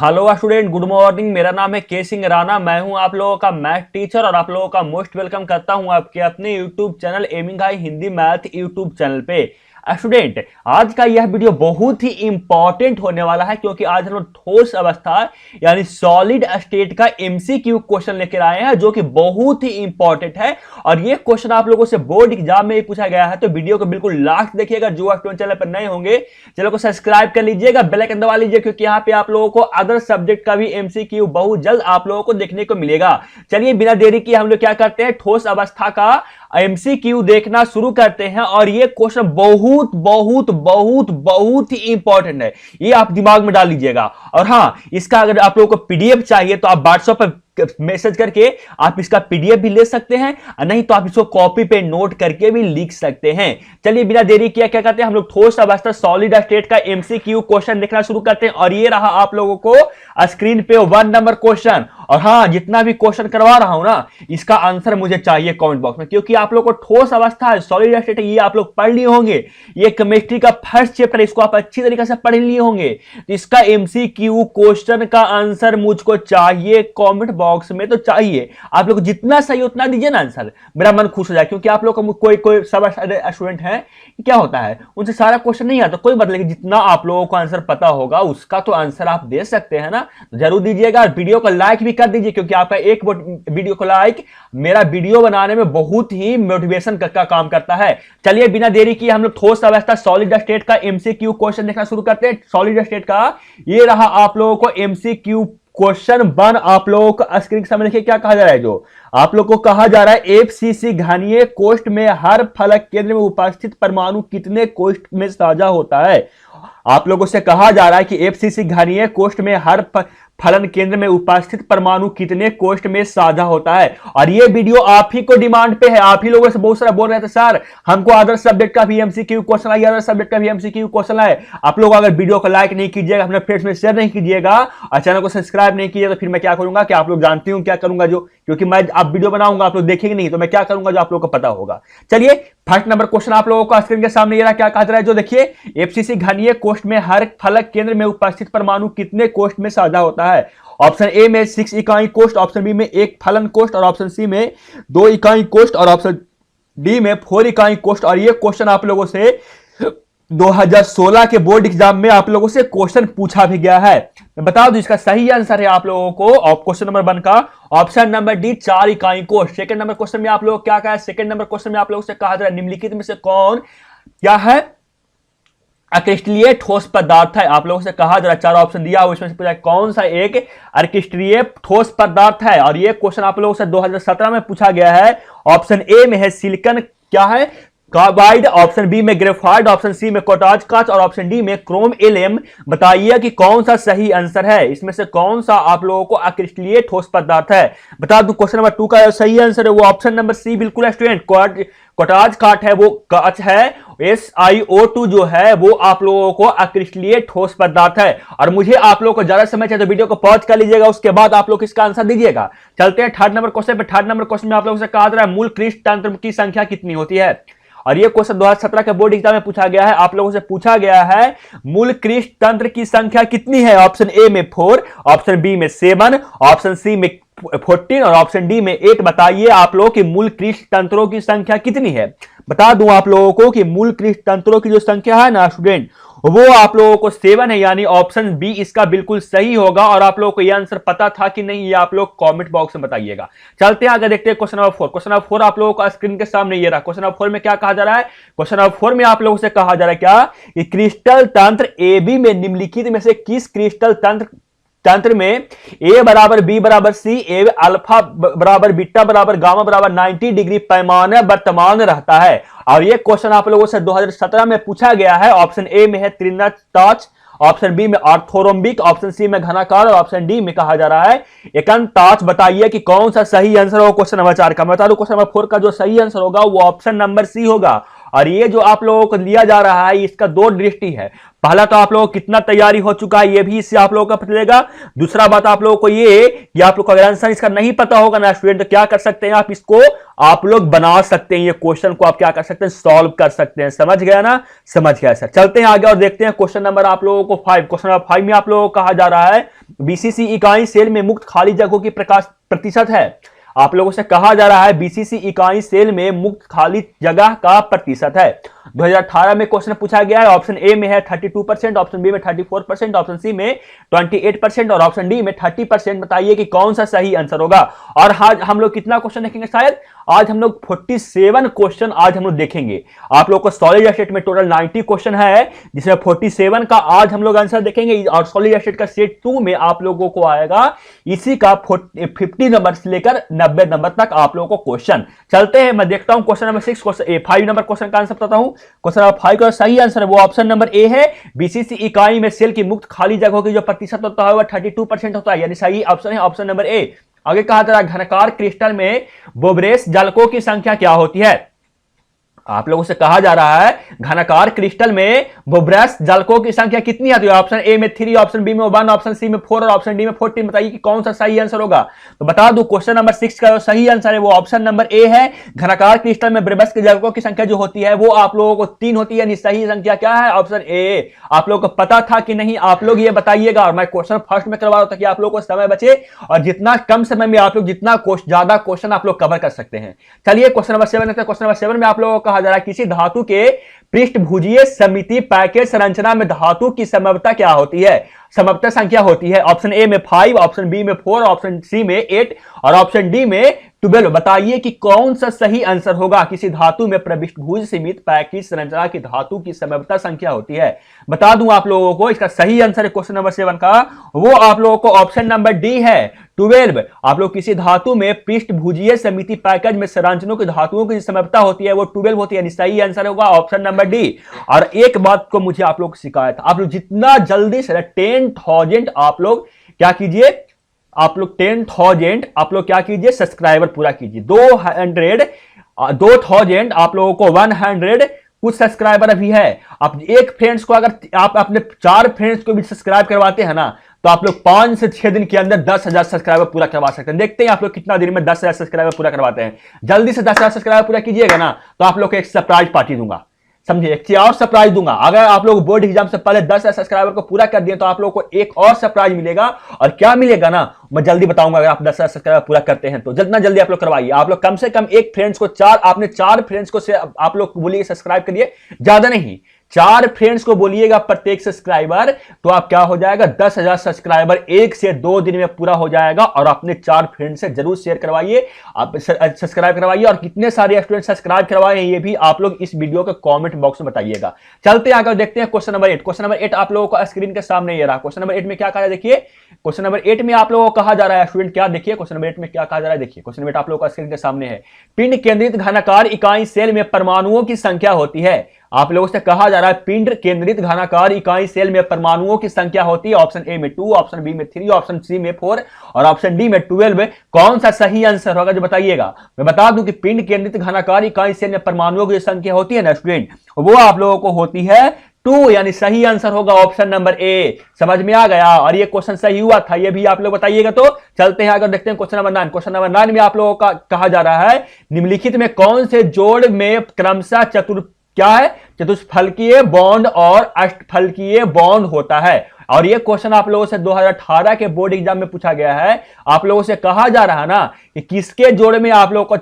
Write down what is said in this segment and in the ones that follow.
Hello student, good morning. मेरा नाम है के सिंह राणा। मैं हूं आप लोगों का मैथ टीचर और आप लोगों का मोस्ट वेलकम करता हूं आपके अपने YouTube channel aiming high Hindi math YouTube channel पे। स्टूडेंट, आज का यह वीडियो बहुत ही इंपॉर्टेंट होने वाला है क्योंकि आज हम लोग ठोस अवस्था यानी सॉलिड स्टेट का एमसीक्यू क्वेश्चन लेकर आए हैं जो कि बहुत ही इंपॉर्टेंट है और ये क्वेश्चन आप लोगों से बोर्ड एग्जाम में ही पूछा गया है। तो वीडियो को बिल्कुल लास्ट देखिएगा। जो स्टूडेंट चैनल पर नए होंगे चैनल को सब्सक्राइब कर लीजिएगा, बेल आइकन दबा लीजिए क्योंकि यहाँ पे आप लोगों को अदर सब्जेक्ट का भी एमसीक्यू बहुत जल्द आप लोगों को देखने को मिलेगा। चलिए बिना देरी किए हम लोग क्या करते हैं, ठोस अवस्था का एमसीक्यू देखना शुरू करते हैं। और ये क्वेश्चन बहुत बहुत बहुत बहुत ही इंपॉर्टेंट है, ये आप दिमाग में डाल लीजिएगा। और हाँ, इसका अगर आप लोगों को पीडीएफ चाहिए तो आप व्हाट्सएप पर मैसेज करके आप इसका पीडीएफ भी ले सकते हैं, नहीं तो आप इसको कॉपी पे नोट करके भी लिख सकते हैं। चलिए बिना देरी किए क्या करते हैं, हम लोग ठोस अवस्था सॉलिड स्टेट का एमसीक्यू क्वेश्चन देखना शुरू करते हैं। और ये रहा आप लोगों को स्क्रीन पे 1 नंबर क्वेश्चन। और हाँ, जितना भी क्वेश्चन करवा रहा हूं ना, इसका आंसर मुझे चाहिए कमेंट बॉक्स में, क्योंकि आप लोग को ठोस अवस्था है, सॉलिड स्टेट है, ये आप लोग पढ़ लिए होंगे। ये केमिस्ट्री का फर्स्ट चैप्टर, इसको आप अच्छी तरीके से पढ़ लिए होंगे। तो इसका एमसीक्यू क्वेश्चन का आंसर मुझको चाहिए कमेंट बॉक्स में। तो चाहिए आप लोग जितना सही उतना दीजिए ना आंसर, मेरा मन खुश हो जाए। क्योंकि आप लोग को कोई सब स्टूडेंट है, क्या होता है उनसे सारा क्वेश्चन नहीं आता, कोई मतलब जितना आप लोगों को आंसर पता होगा उसका तो आंसर आप दे सकते हैं ना। तो जरूर दीजिएगा। वीडियो को लाइक भी कर दीजिए क्योंकि आपका एक वीडियो को लाइक मेरा वीडियो बनाने में बहुत ही मोटिवेशन का काम करता है। चलिए बिना देरी किए हम लोग ठोस अवस्था सॉलिड स्टेट का एमसीक्यू क्वेश्चन देखना शुरू करते हैं। सॉलिड स्टेट का ये रहा आप लोगों को एमसीक्यू क्वेश्चन 1। आप लोगों को स्क्रीन के सामने देखिए क्या कहा जा रहा है। जो आप लोग को कहा जा रहा है, एफसीसी घनीय कोष्ठ में हर फलक केंद्र में उपस्थित परमाणु कितने कोष्ठ में साझा होता है। आप लोगों से कहा जा रहा है कि एफसीसी घनीय कोष्ठ में हर फलन केंद्र में उपस्थित परमाणु कितने कोष्ठ में साझा होता है। और ये वीडियो आप ही को डिमांड पे है। आप ही लोगों से बहुत सारा बोल रहे थे, सर हमको अदर सब्जेक्ट का भी एमसीक्यू क्वेश्चन आए, अदर सब्जेक्ट का भी एमसीक्यू क्वेश्चन आए। आप लोग अगर वीडियो को लाइक नहीं कीजिएगा, अपने फ्रेंड्स में शेयर नहीं कीजिएगा और चैनल को सब्सक्राइब नहीं कीजिएगा, तो फिर मैं क्या करूंगा कि आप लोग जानती हूं क्या करूंगा, जो क्योंकि मैं आप वीडियो बनाऊंगा आप लोग देखेंगे नहीं, तो मैं क्या करूंगा जो आप लोगों को पता होगा। चलिए फर्स्ट नंबर क्वेश्चन आप लोगों को स्क्रीन के सामने ये रहा, क्या कहा जा रहा है। जो देखिए, एफसीसी घनीय कोष्ठ में हर फलक केंद्र में उपस्थित परमाणु कितने कोष्ठ में साझा होता है। ऑप्शन ए में 6 इकाई कोष्ठ, ऑप्शन बी में 1 फलन कोष्ठ, और ऑप्शन सी में 2 इकाई कोष्ठ, और ऑप्शन डी में 4 इकाई कोष्ठ। और ये क्वेश्चन आप लोगों से 2016 के बोर्ड एग्जाम में आप लोगों से क्वेश्चन पूछा भी गया है। मैं बता दूं इसका सही आंसर है आप लोगों को क्वेश्चन नंबर 1 का ऑप्शन नंबर डी 4 इकाई कोष्ठ। सेकंड नंबर क्वेश्चन में आप लोग क्या कहा है, सेकंड नंबर क्वेश्चन में आप लोगों से कहा जा रहा है निम्नलिखित में से कौन क्या है अक्रिस्टलीय ठोस पदार्थ है। आप लोगों से कहा जा रहा है, 4 ऑप्शन दिया हुआ, इसमें से पूछा कौन सा एक अक्रिस्टलीय ठोस पदार्थ है। और ये क्वेश्चन आप लोगों से 2017 में पूछा गया है। ऑप्शन ए में है सिलिकॉन, क्या है कार्बाइड, ऑप्शन बी में ग्रेफाइट, ऑप्शन सी में कोटाज कांच, और ऑप्शन डी में क्रोम एलएम। बताइए कि कौन सा सही आंसर है, इसमें से कौन सा आप लोगों को अक्रिस्टलीय ठोस पदार्थ है। बता दूं क्वेश्चन नंबर 2 का सही आंसर है वो ऑप्शन नंबर सी बिल्कुल है स्टूडेंट, कोटाज कांच है, वो कांच है। SiO2 जो है वो आप लोगों को अक्रिस्टलीय ठोस पदार्थ है। और मुझे आप लोगों को ज्यादा समय चाहिए तो वीडियो को पॉज कर लीजिएगा, उसके बाद आप लोग इसका आंसर दीजिएगा। चलते हैं थर्ड नंबर क्वेश्चन पे। थर्ड नंबर क्वेश्चन में आप लोगों से कहा जा रहा है मूल क्रिस्ट तंत्र की संख्या कितनी होती है। और यह क्वेश्चन 2017 के बोर्ड एग्जाम में पूछा गया है। आप लोगों से पूछा गया है मूल क्रिस्ट तंत्र की संख्या कितनी है। ऑप्शन ए में 4, ऑप्शन बी में 7, ऑप्शन सी में 14 और ऑप्शन डी में 8। बताइए आप लोगों की मूल क्रिस्ट तंत्रों की संख्या कितनी है। बता दूं आप लोगों को कि मूल क्रिस्ट तंत्रों की जो संख्या है ना स्टूडेंट, वो आप लोगों को 7 है, यानी ऑप्शन बी इसका बिल्कुल सही होगा। और आप लोगों को यह आंसर पता था कि नहीं, ये आप लोग कमेंट बॉक्स में बताइएगा। चलते हैं आगे, देखते हैं क्वेश्चन नंबर 4। क्वेश्चन नंबर 4 आप लोगों को स्क्रीन के सामने ये रहा। क्वेश्चन नंबर 4 में क्या कहा जा रहा है, क्वेश्चन नंबर 4 में आप लोगों से कहा जा रहा है क्या कि क्रिस्टल तंत्र ए बी में निम्नलिखित में से किस क्रिस्टल तंत्र में ए बराबर बी बराबर सी, ए अल्फा बराबर बीटा बराबर गामा बराबर 90 डिग्री पैमाने वर्तमान रहता है। और यह क्वेश्चन आप लोगों से 2017 में पूछा गया है। ऑप्शन ए में है त्रिनताच, ऑप्शन बी में ऑर्थोरोम्बिक, ऑप्शन सी में घनाकार, और ऑप्शन डी में कहा जा रहा है एकांताच। बताइए कि कौन सा सही आंसर होगा क्वेश्चन नंबर 4 का। मैं बता दूं क्वेश्चन नंबर 4 का जो सही आंसर होगा वो ऑप्शन नंबर सी होगा। और ये जो आप लोगों को लिया जा रहा है इसका 2 दृष्टि है। पहला तो आप लोगों को कितना तैयारी हो चुका है ये भी इससे आप लोगों को पता चलेगा। दूसरा बात आप लोगों को ये कि आप लोग को अगर आंसर इसका नहीं पता होगा ना स्टूडेंट, तो क्या कर सकते हैं आप इसको आप लोग बना सकते हैं, ये क्वेश्चन को आप क्या कर सकते हैं सॉल्व कर सकते हैं। समझ गया ना, समझ गया सर। चलते हैं आगे और देखते हैं क्वेश्चन नंबर आप लोगों को 5। क्वेश्चन नंबर 5 में आप लोगों को कहा जा रहा है बीसीसी इकाई सेल में मुक्त खाली जगहों की प्रकाश प्रतिशत है। आप लोगों से कहा जा रहा है बीसीसी इकाई सेल में मुक्त खाली जगह का प्रतिशत है। 2018 में क्वेश्चन पूछा गया है। ऑप्शन ए में है 32%, ऑप्शन बी में 34%, ऑप्शन सी में 28% और ऑप्शन डी में 30%। बताइए कि कौन सा सही आंसर होगा। और आज हम लोग कितना क्वेश्चन देखेंगे, शायद आज हम लोग 47 क्वेश्चन आज हम लोग देखेंगे। आप लोग को सॉलिड स्टेट में टोटल 90 क्वेश्चन है, जिसमें 47 का आज हम लोग आंसर देखेंगे। और सॉलिड स्टेट का सेट 2 में आप लोगों को आएगा इसी का 50 नंबर से लेकर 90 नंबर तक आप लोगों को क्वेश्चन। चलते हैं, मैं देखता हूं क्वेश्चन नंबर 6 5 नंबर क्वेश्चन का आंसर बताता हूं। क्वेश्चन नंबर 5 का सही आंसर है वो ऑप्शन नंबर ए है। बीसीसी इकाई में सेल की मुक्त खाली जगहों की जो प्रतिशत होता है वह 32% होता है, यानी सही ऑप्शन है ऑप्शन नंबर ए। आगे कहा जा रहा है घनकार क्रिस्टल में बोब्रेस जालकों की संख्या क्या होती है। आप लोगों से कहा जा रहा है घनकार क्रिस्टल में बोब्रेस जालकों की संख्या कितनी आती है। ऑप्शन ए में 3, ऑप्शन बी में 1, ऑप्शन सी में 4 और ऑप्शन डी में 14। बताइए कि कौन सा सही आंसर होगा। तो बता दूं क्वेश्चन नंबर 6 का जो सही आंसर है वो ऑप्शन नंबर ए है। घनकार क्रिस्टल में बोब्रेस के जालकों की संख्या जो होती है वो आप लोगों को 3 होती है, यानी सही संख्या क्या है ऑप्शन ए। आप लोगों को पता था कि नहीं आप लोग ये बताइएगा। और मैं क्वेश्चन फर्स्ट में करवा रहा हूं ताकि आप लोगों को समय बचे और जितना कम समय में आप लोग जितना ज्यादा क्वेश्चन आप लोग कवर कर सकते हैं। चलिए क्वेश्चन नंबर 7 है। क्वेश्चन नंबर 7 में आप लोगों को कहा जा रहा है किसी धातु के पृष्ठभुजीय समिति पैकेज संरचना में धातु की समवर्तता क्या होती है। समवर्तता संख्या होती है ऑप्शन ए में 5, ऑप्शन बी में 4, ऑप्शन सी में 8 और ऑप्शन डी में 12। बताइए कि कौन सा सही आंसर होगा। किसी धातु में पृष्ठभुज सीमित पैकेज संरचना की धातु की समवर्तता संख्या होती है। बता दूं आप लोगों को इसका सही आंसर है क्वेश्चन नंबर 7 का वो आप लोगों को ऑप्शन नंबर डी है 12। आप लोग किसी धातु में पृष्ठभुजीय समिति पैकेज में संरचनाओं की धातुओं की समवर्तता होती है वो 12 होती है, सही आंसर होगा ऑप्शन नंबर डी। और एक बात को मुझे आप लोग शिकायत, आप लोग जितना जल्दी से 10,000 आप लोग क्या कीजिए, आप लोग 10,000 आप लोग क्या कीजिए सब्सक्राइबर पूरा कीजिए। 2000 आप लोगों को 100 कुछ सब्सक्राइबर अभी है। आप एक फ्रेंड्स को अगर आप अपने 4 फ्रेंड्स को भी सब्सक्राइब करवाते हैं ना तो आप लोग 5 से 6 दिन के अंदर 10,000 सब्सक्राइबर पूरा करवा सकते हैं। देखते हैं आप लोग कितना दिन में 10,000 सब्सक्राइबर पूरा करवाते हैं। जल्दी से 10,000 सब्सक्राइबर पूरा कीजिएगा ना तो आप लोग को एक सरप्राइज पार्टी दूंगा, समझिए, एक चीज और सरप्राइज दूंगा। अगर आप लोग बोर्ड एग्जाम से पहले 10,000 सब्सक्राइबर को पूरा कर दिए तो आप लोग को एक और सरप्राइज मिलेगा। और क्या मिलेगा ना मैं जल्दी बताऊंगा। अगर आप 10,000 सब्सक्राइबर पूरा करते हैं तो जितना जल्दी आप लोग करवाइए। आप लोग कम से कम एक फ्रेंड्स को आपने 4 फ्रेंड्स को से आप लोग बोलिए सब्सक्राइब करिए, ज्यादा नहीं 4 फ्रेंड्स को बोलिएगा प्रत्येक सब्सक्राइबर, तो आप क्या हो जाएगा 10,000 सब्सक्राइबर 1 से 2 दिन में पूरा हो जाएगा। और अपने 4 फ्रेंड से जरूर शेयर करवाइए, आप सब्सक्राइब करवाइए। और कितने सारे स्टूडेंट सब्सक्राइब करवाए ये भी आप लोग इस वीडियो के कमेंट बॉक्स में बताइएगा। चलते आगे देखते हैं क्वेश्चन नंबर 8। क्वेश्चन नंबर 8 आप लोगों को स्क्रीन के सामने ये रहा। क्वेश्चन नंबर 8 में क्या कहा है देखिए। क्वेश्चन नंबर 8 में आप लोगों को कहा जा रहा है स्टूडेंट क्या देखिए क्वेश्चन नंबर 8 में क्या कहा जा रहा है देखिए। क्वेश्चन नंबर 8 आप लोगों को स्क्रीन के सामने है। पिंड केंद्रित घनाकार इकाई सेल में परमाणुओं की संख्या होती है। आप लोगों से कहा जा रहा है पिंड केंद्रित घनाकार इकाई सेल में परमाणुओं की संख्या होती है। ऑप्शन ए में 2, ऑप्शन बी में 3, ऑप्शन सी में 4 और ऑप्शन डी में 12। कौन सा सही आंसर होगा जो बताइएगा। मैं बता दूं कि पिंड केंद्रित घनाकार इकाई सेल में परमाणुओं की संख्या होती है ना स्टूडेंट, वो आप लोगों को होती है 2, यानी सही आंसर होगा ऑप्शन नंबर ए। समझ में आ गया। और ये क्वेश्चन सही हुआ था, ये भी आप लोग बताइएगा। तो चलते हैं अगर देखते हैं क्वेश्चन नंबर 9। क्वेश्चन नंबर 9 में आप लोगों का कहा जा रहा है निम्नलिखित में कौन से जोड़ में क्रमशः चतुष्फलकीय बॉन्ड और अष्टफलकीय बॉन्ड होता है। और ये क्वेश्चन आप लोगों से 2018 के बोर्ड एग्जाम में पूछा गया है। आप लोगों से कहा जा रहा है ना कि किसके जोड़ में आप लोगों को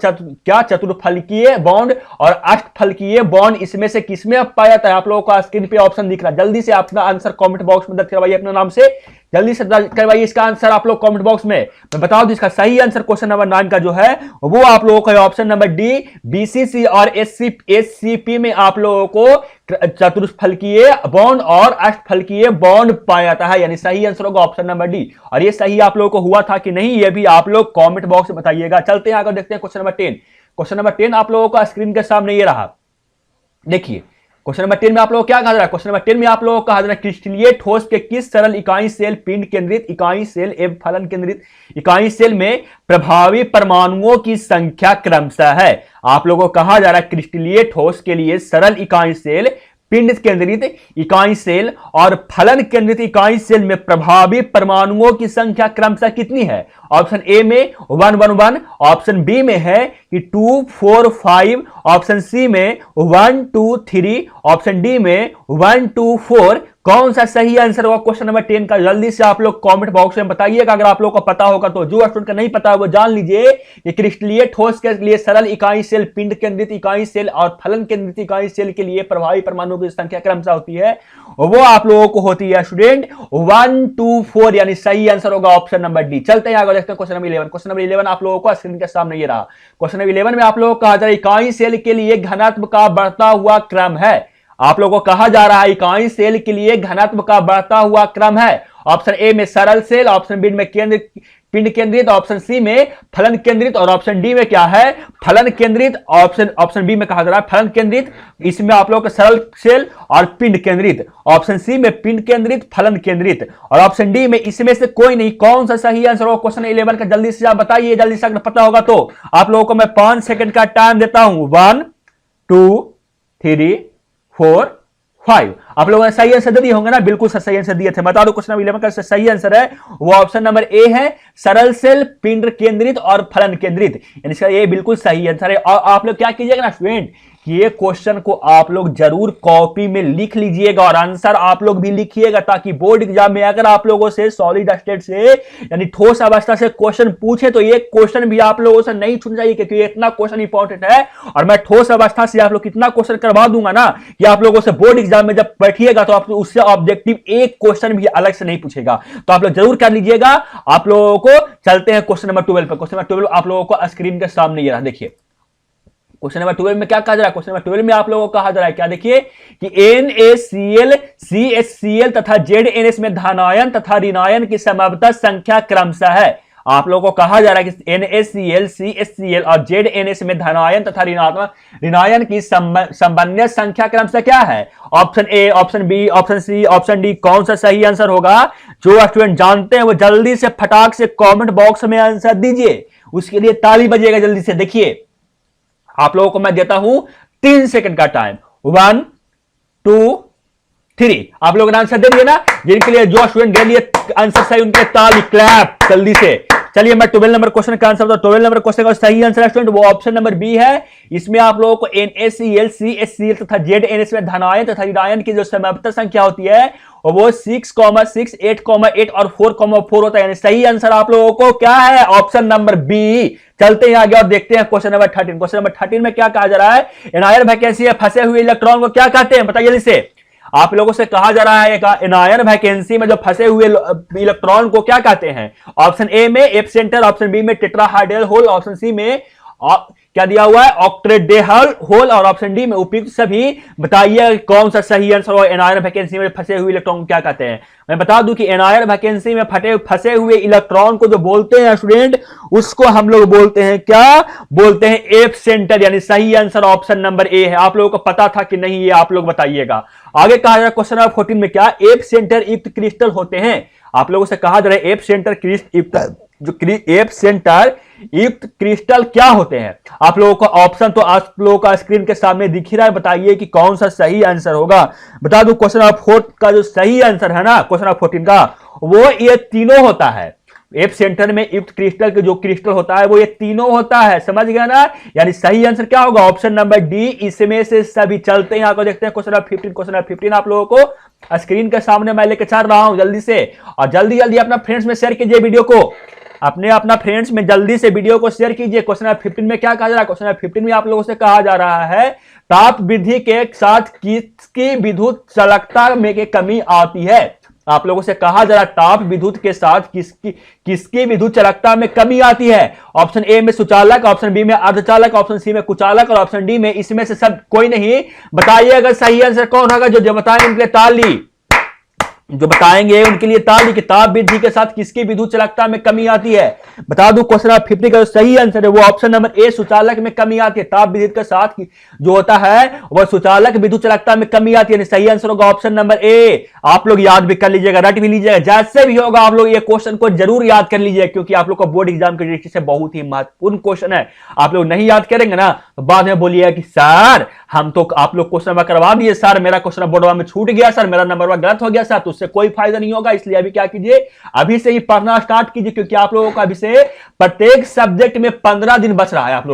चतुर्फलकीय बॉन्ड और अष्टफलकीय बॉन्ड इसमें से किसमें पाया जाता है। आप लोगों को स्क्रीन पे ऑप्शन दिख रहा है। जल्दी से अपना आंसर कमेंट बॉक्स में दर्ज करवाइए अपने नाम से, जल्दी से दर्ज करवाइए इसका आंसर आप लोग कमेंट बॉक्स में। मैं बता दूं इसका सही आंसर क्वेश्चन नंबर 9 का जो है वो आप लोगों का ऑप्शन नंबर डी बीसीसी और एससीपी में आप लोगों को चतुष्फलकीय बॉन्ड और अष्टफलकीय बॉन्ड पाया जाता है, यानी सही आंसर होगा ऑप्शन नंबर डी। और ये सही आप लोगों को हुआ था कि नहीं ये भी आप लोग कमेंट बॉक्स में बताइएगा। चलते हैं आगे देखते हैं क्वेश्चन नंबर 10। क्वेश्चन नंबर 10 आप लोगों का स्क्रीन के सामने ये रहा। देखिए क्वेश्चन नंबर 10 में आप लोग क्या कहा जा रहा है। क्वेश्चन नंबर 10 में आप लोगों को कहा जा रहा है क्रिस्टलीय ठोस के किस सरल इकाई सेल पिंड केंद्रित इकाई सेल एवं फलन केंद्रित इकाई सेल में प्रभावी परमाणुओं की संख्या क्रमशः है। आप लोगों को कहा जा रहा है क्रिस्टलीय ठोस के लिए सरल इकाई सेल पिंड केंद्रित इकाई सेल और फलन केंद्रित इकाई सेल में प्रभावी परमाणुओं की संख्या क्रमशः कितनी है? ऑप्शन ए में 111, ऑप्शन बी में है कि 2, 4, 5, ऑप्शन सी में 1, 2, 3, ऑप्शन डी में 1, 2, 4। कौन सा सही आंसर होगा क्वेश्चन नंबर 10 का? जल्दी से आप लोग कमेंट बॉक्स में बताइएगा। अगर आप लोग को पता होगा तो, जो स्टूडेंट का नहीं पता है वो जान लीजिए कि क्रिस्टलीय ठोस के लिए सरल इकाई सेल, पिंड केंद्रित इकाई सेल और फलन केंद्रित इकाई सेल के लिए प्रभावी परमाणुओं की संख्या क्रमशः होती है, वो आप लोगों को होती है स्टूडेंट 1, 2, 4, यानी सही आंसर होगा ऑप्शन नंबर डी। चलते हैं आगे, देखते हैं क्वेश्चन नंबर 11। क्वेश्चन नंबर 11 आप लोगों को स्क्रीन के सामने ये रहा। क्वेश्चन नंबर 11 में आप लोगों को कहा जा रहा है इकाई सेल के लिए घनत्व का बढ़ता हुआ क्रम है। आप लोगों को कहा जा रहा है इकाई सेल के लिए घनत्व का बढ़ता हुआ क्रम है। ऑप्शन ए में सरल सेल, ऑप्शन बी में पिंड केंद्रित, ऑप्शन सी में फलन केंद्रित और ऑप्शन डी में क्या है? फलन केंद्रित। ऑप्शन बी में कहा जा रहा है फलन केंद्रित, इसमें आप लोगों को सरल सेल और पिंड केंद्रित, ऑप्शन सी में पिंड केंद्रित, फलन केंद्रित और ऑप्शन डी में इसमें से कोई नहीं। कौन सा सही आंसर होगा क्वेश्चन 11 का? जल्दी से आप बताइए, जल्दी से अगर पता होगा तो आप लोगों को मैं 5 सेकंड का टाइम देता हूं। 1, 2, 3, 4, 5। आप लोगों ने सही आंसर दे दिए होंगे ना? बिल्कुल सही आंसर दिए थे। बता दो क्वेश्चन नंबर 11 का सही आंसर है वो ऑप्शन नंबर ए है, सरल सेल, पिंड केंद्रित और फलन केंद्रित, यानी इसका ये बिल्कुल सही आंसर है। और आप लोग क्या कीजिएगा ना स्टूडेंट, ये क्वेश्चन को आप लोग जरूर कॉपी में लिख लीजिएगा और आंसर आप लोग भी लिखिएगा, ताकि बोर्ड एग्जाम में अगर आप लोगों से सॉलिड स्टेट से यानी ठोस अवस्था से क्वेश्चन पूछे तो ये क्वेश्चन भी आप लोगों से नहीं छूट जाइए, क्योंकि इतना क्वेश्चन इंपॉर्टेंट है। और मैं ठोस अवस्था से आप लोग कितना क्वेश्चन करवा दूंगा ना कि आप लोगों से बोर्ड एग्जाम में जब बैठिएगा तो आप उससे ऑब्जेक्टिव एक क्वेश्चन भी अलग से नहीं पूछेगा। तो आप लोग जरूर कर लीजिएगा। आप लोगों को चलते हैं क्वेश्चन नंबर 12 पर। क्वेश्चन नंबर 12 आप लोगों को स्क्रीन के सामने ये रहा, देखिए। क्वेश्चन नंबर 12 में क्या कहा जा रहा है? क्वेश्चन नंबर 12 में आप लोगों को कहा जा रहा है क्या? देखिए कि NaCl, CHCl तथा ZNS में धनायन तथा ऋणायन की संभवतः संख्या क्रमशः है। आप लोगों को कहा जा रहा है कि NaCl, CHCl और ZNS में धनायन तथा ऋणायन की संबंधित संख्या क्रमशः क्या है? Option A, option B, option C, option D. कौन सा सही आंसर होगा? जो स्टूडेंट जानते हैं वो जल्दी से फटाक से कॉमेंट बॉक्स में आंसर दीजिए, उसके लिए ताली बजेगा। जल्दी से देखिए, आप लोगों को मैं देता हूं 3 सेकंड का टाइम। 1, 2, 3। आप लोगों ने आंसर दे दिए ना? जिनके लिए जो स्टूडेंट दे लिए आंसर सही उनके ताली क्लैप जल्दी से। चलिए मैं 12 नंबर क्वेश्चन का आंसर बताऊं। 12 नंबर क्वेश्चन का सही आंसर है स्टूडेंट वो ऑप्शन नंबर बी है। इसमें आप लोगों को NaCl, CHCl तथा ZNS में धनायन तथा ऋणायन की जो संभवतः संख्या होती है वो 6, 6, 8, 8 और 4, 4 होता है, यानी सही आंसर आप लोगों को क्या है? Option number B. चलते हैं आगे और देखते हैं क्वेश्चन नंबर 13। क्वेश्चन नंबर 13 में क्या कहा जा रहा है? एनायन वैकेंसी है फंसे हुए इलेक्ट्रॉन को क्या कहते हैं? बताइए जल्दी से। आप लोगों से कहा जा रहा है एनायन वैकेंसी में जो फंसे हुए इलेक्ट्रॉन को क्या कहते हैं? ऑप्शन ए में एप सेंटर, ऑप्शन बी में टेट्राहाइड्रल होल, ऑप्शन सी में क्या दिया हुआ है? ऑक्टेडेहल होल और ऑप्शन डी में उपयुक्त सभी। बताइए कौन सा सही आंसर हो? एनायन वैकेंसी में फंसे हुए इलेक्ट्रॉन को क्या कहते हैं? मैं बता दूं कि एनायन वैकेंसी में फंसे हुए इलेक्ट्रॉन को जो बोलते हैं स्टूडेंट, उसको हम लोग बोलते हैं क्या? बोलते हैं एप सेंटर, यानी सही आंसर ऑप्शन नंबर ए है। आप लोगों को पता था कि नहीं, ये आप लोग बताइएगा। आगे कहा जा रहा है क्वेश्चन नंबर 14 में क्या? एप सेंटर युक्त क्रिस्टल होते हैं। आप लोगों से कहा जा रहा है एप सेंटर एप सेंटर युक्त क्रिस्टल क्या होते हैं? आप लोगों का ऑप्शन तो आप लोगों का स्क्रीन के सामने दिख ही रहा है। बताइए कि कौन सा सही आंसर होगा। बता दूं क्वेश्चन नंबर 4 का जो सही आंसर है ना, क्वेश्चन नंबर 14 का, वो ये तीनों होता है। एप सेंटर में युक्त क्रिस्टल के जो क्रिस्टल होता है वो ये तीनों होता है, समझ गया ना? यानी सही आंसर क्या होगा? ऑप्शन नंबर डी, इसमें से सभी। चलते हैं आगे देखते हैं क्वेश्चन नंबर 15। क्वेश्चन नंबर 15 आप लोगों को स्क्रीन के सामने मैं लेकर चल रहा हूं जल्दी से, और जल्दी जल्दी अपना फ्रेंड्स में शेयर कीजिए वीडियो को। अपना फ्रेंड्स में जल्दी से वीडियो को शेयर कीजिए। क्वेश्चन नंबर 15 में क्या कहा जा रहा है? क्वेश्चन नंबर 15 में आप लोगों से कहा जा रहा है ताप वृद्धि के साथ किसकी विद्युत चालकता में की कमी आती है? आप लोगों से कहा जा रहा है ताप विद्युत के साथ किसकी विद्युत चालकता में कमी आती है? ऑप्शन ए में सुचालक, ऑप्शन बी में अर्धचालक, ऑप्शन सी में कुचालक और ऑप्शन डी में इसमें से सब कोई नहीं। बताइए अगर सही आंसर कौन होगा? जो बताएंगे उनके ताली, जो बताएंगे उनके लिए ताली। कि ताप वृद्धि के साथ किसकी विद्युत चालकता में कमी आती है? बता दूं क्वेश्चन नंबर 50 का जो सही आंसर है वो ऑप्शन नंबर ए, सुचालक में कमी आती है। ताप विद्युत के साथ जो होता है वह सुचालक विद्युत चालकता में कमी आती है। सही आंसर होगा ऑप्शन नंबर ए। आप लोग याद भी कर लीजिएगा, रट भी लीजिएगा, जैसे भी होगा आप लोग ये क्वेश्चन को जरूर याद कर लीजिएगा, क्योंकि आप लोग को बोर्ड एग्जाम की दृष्टि से बहुत ही महत्वपूर्ण क्वेश्चन है। आप लोग नहीं याद करेंगे ना तो बाद में बोलिएगा कि सर हम तो आप लोग क्वेश्चन नंबर करवा दिए सर, मेरा क्वेश्चन बोर्ड में छूट गया सर, मेरा नंबर गलत हो गया सर, तो उससे कोई फायदा नहीं होगा। इसलिए अभी क्या कीजिए, अभी से ही पढ़ना स्टार्ट कीजिए, क्योंकि आप लोगों को अभी से प्रत्येक सब्जेक्ट में 15 दिन बच रहा है। आप